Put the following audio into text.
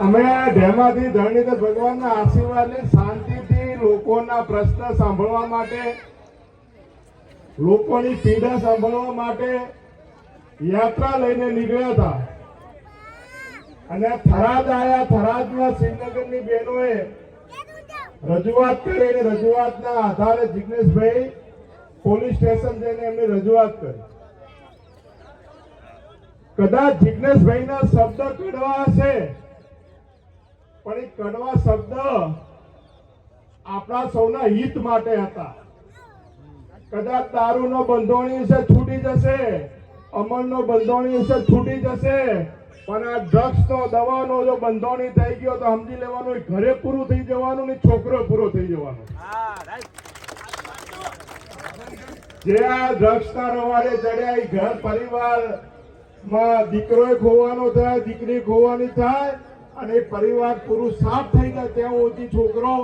અમે ધેમાથી ધરણીધર ભગવાનના આશીર્વાદની શાંતિથી લોકોના પ્રશ્ન સાંભળવા માટે, લોકોની પીડા સાંભળવા માટે યાત્રા લઈને નીકળ્યા હતા અને થરાદ આવ્યા. થરાદમાં શ્રીનગરની બહેનોએ રજૂઆત કરી અને રજૂઆતના આધારે જિગ્નેશભાઈ પોલીસ સ્ટેશન જઈને એમની રજૂઆત કરી. કદાચ જિગ્નેશભાઈના શબ્દ કડવા હશે, પણ એ કડવા શબ્દ આપણા સૌના હિત માટે હતા. કદાચ દારૂનો બંધોણી વિશે છૂટી જશે, અમલનો બંધોણી વિશે છૂટી જશે, પણ આ ડ્રગ્સનો, દવાનો જો બંધોણી થઈ ગયો તો સમજી લેવાનું ઘરે પૂરું થઈ જવાનું ને છોકરો પૂરો થઈ જવાનો. જે આ ડ્રગ્સના રવાડે ચડ્યા એ ઘર પરિવારમાં દીકરો ખોવાનો થાય, દીકરી ખોવાની થાય અને પરિવાર પૂરું સાફ થઈ જાય ત્યાં સુધી છોકરો